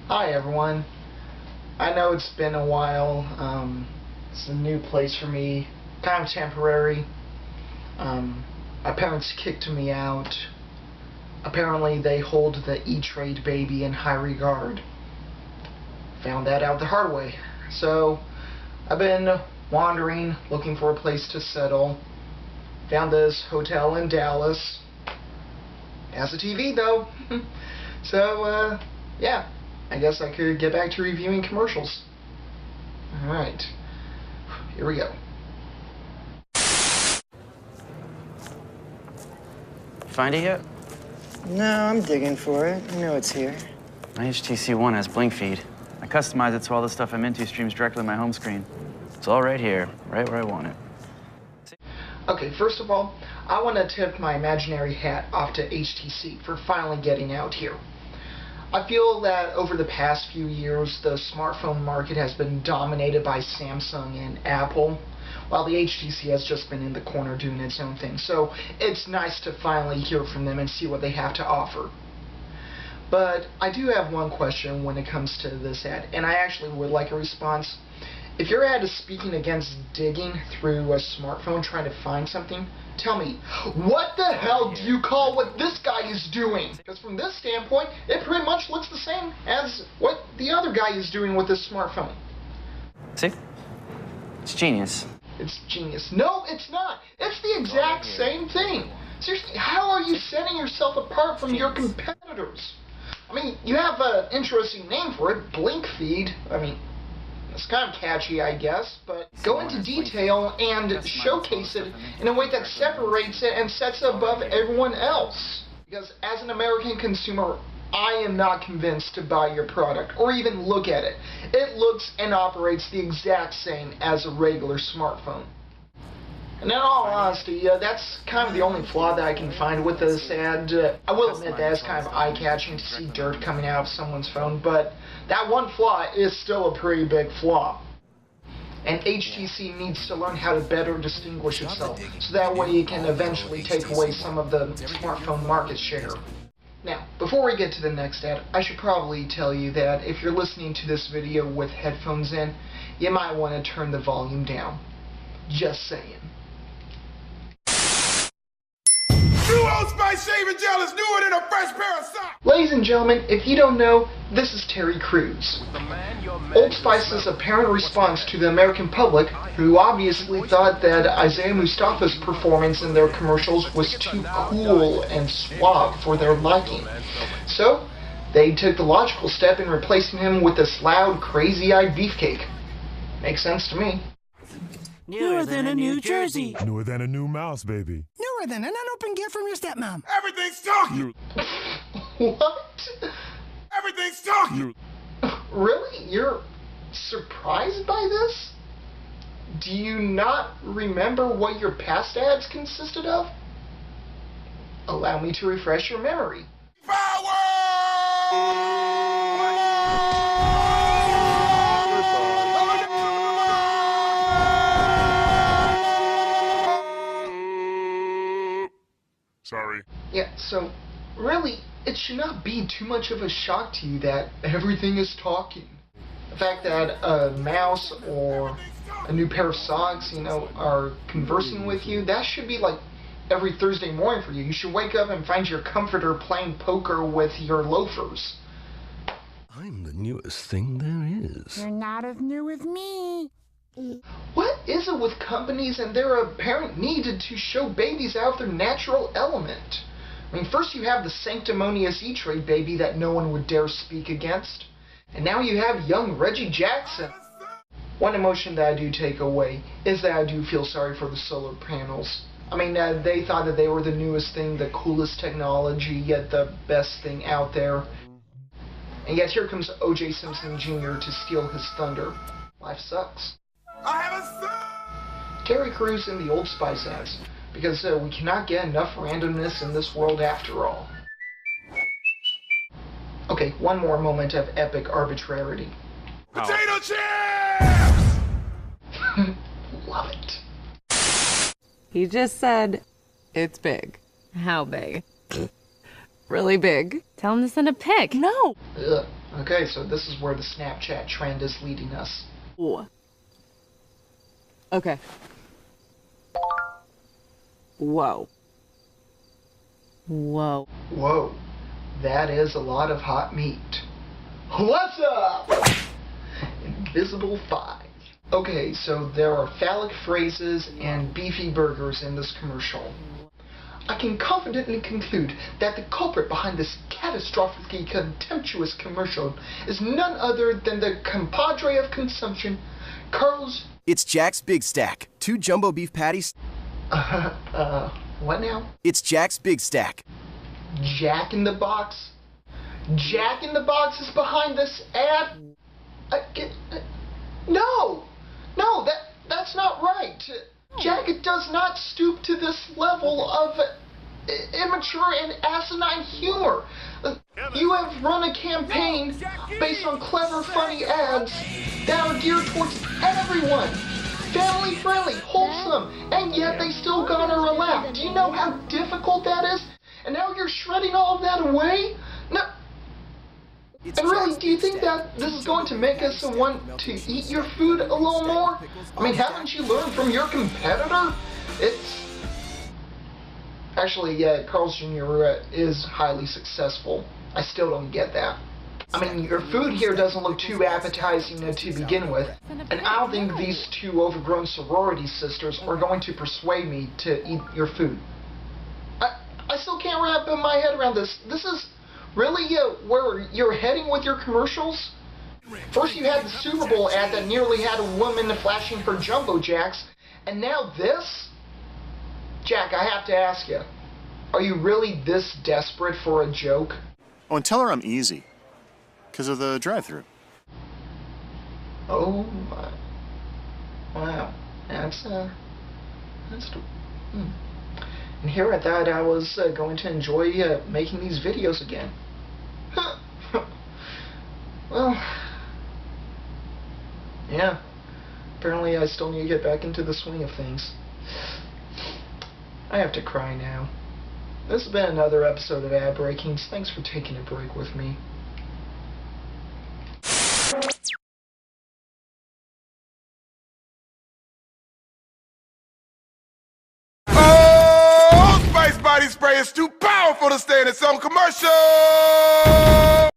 Hi everyone. I know it's been a while. It's a new place for me, kind of temporary. My parents kicked me out. Apparently they hold the E-Trade baby in high regard. Found that out the hard way. So I've been wandering, looking for a place to settle. Found this hotel in Dallas. Has a TV though. So yeah, I guess I could get back to reviewing commercials. Alright, here we go. Find it yet? No, I'm digging for it. I know it's here. My HTC One has blink feed. I customized it so all the stuff I'm into streams directly to my home screen. It's all right here, right where I want it. Okay, first of all, I want to tip my imaginary hat off to HTC for finally getting out here. I feel that over the past few years, the smartphone market has been dominated by Samsung and Apple, while the HTC has just been in the corner doing its own thing. So it's nice to finally hear from them and see what they have to offer. But I do have one question when it comes to this ad, and I actually would like a response. If your ad is speaking against digging through a smartphone trying to find something, tell me, what the hell do you call what this guy is doing? Because from this standpoint, it pretty much looks the same as what the other guy is doing with his smartphone. See? It's genius. It's genius. No, it's not. It's the exact same thing. Seriously, how are you setting yourself apart from your competitors? I mean, you have an interesting name for it, Blink Feed. I mean, it's kind of catchy, I guess, but go into detail and showcase it in a way that separates it and sets it above everyone else. Because as an American consumer, I am not convinced to buy your product or even look at it. It looks and operates the exact same as a regular smartphone. And in all honesty, that's kind of the only flaw that I can find with this ad. I will admit that it's kind of eye-catching to see dirt coming out of someone's phone, but that one flaw is still a pretty big flaw. And HTC needs to learn how to better distinguish itself, so that way it can eventually take away some of the smartphone market share. Now, before we get to the next ad, I should probably tell you that if you're listening to this video with headphones in, you might want to turn the volume down. Just saying. New Old Spice shaving gel is newer than a fresh pair of socks. Ladies and gentlemen, if you don't know, this is Terry Crews. Old Spice's apparent response to the American public, who obviously thought that Isaiah Mustafa's performance in their commercials was too cool and suave for their liking. So, they took the logical step in replacing him with this loud, crazy-eyed beefcake. Makes sense to me. Newer than a New Jersey. Newer than a new mouse, baby. Newer than an unopened gift from your stepmom. Everything's talking. What? Everything's talking. Really? You're surprised by this? Do you not remember what your past ads consisted of? Allow me to refresh your memory. Power! Sorry. Yeah, so really, it should not be too much of a shock to you that everything is talking. The fact that a mouse or a new pair of socks, are conversing with you, that should be like every Thursday morning for you. You should wake up and find your comforter playing poker with your loafers. I'm the newest thing there is. You're not as new as me. What is it with companies and their apparent need to show babies out of their natural element? I mean, first you have the sanctimonious E-Trade baby that no one would dare speak against, and now you have young Reggie Jackson. One emotion that I do take away is that I do feel sorry for the solar panels. I mean, they thought that they were the newest thing, the coolest technology, yet the best thing out there. And yet here comes O.J. Simpson Jr. to steal his thunder. Life sucks. I have a son! Terry Crews in the Old Spice ads, because we cannot get enough randomness in this world after all. Okay, one more moment of epic arbitrarity. Potato chips! Love it. He just said, it's big. How big? Really big. Tell him to send a pic. No! Ugh, Okay, so this is where the Snapchat trend is leading us. Ooh. Okay. Whoa. Whoa. Whoa, that is a lot of hot meat. What's up? Invisible 5. Okay, so there are phallic phrases and beefy burgers in this commercial. I can confidently conclude that the culprit behind this catastrophically contemptuous commercial is none other than the compadre of consumption, Carl's... It's Jack's Big Stack. 2 jumbo beef patties. What now? It's Jack's Big Stack. Jack in the Box? Jack in the Box is behind this ad? No! No, that's not right. Jack does not stoop to this level of immature and asinine humor. You have run a campaign based on clever, funny ads that are geared towards everyone. Family friendly, wholesome, and yet they still garner a laugh. Do you know how difficult that is? And now you're shredding all of that away? No. And really, do you think that this is going to make us want to eat your food a little more? I mean, haven't you learned from your competitor? It's... Actually, yeah, Carl's Jr. Is highly successful. I still don't get that. I mean, your food here doesn't look too appetizing to begin with, and I don't think these 2 overgrown sorority sisters are going to persuade me to eat your food. I still can't wrap my head around this. This is really where you're heading with your commercials? First you had the Super Bowl ad that nearly had a woman flashing her jumbo jacks, and now this? Jack, I have to ask you, are you really this desperate for a joke? Oh, and tell her I'm easy. Because of the drive-thru. Oh my. Wow. That's And here I thought I was going to enjoy making these videos again. Well, yeah. Apparently I still need to get back into the swing of things. I have to cry now. This has been another episode of Ad Breakings. Thanks for taking a break with me. Oh, Spice Body Spray is too powerful to stay in its own commercial.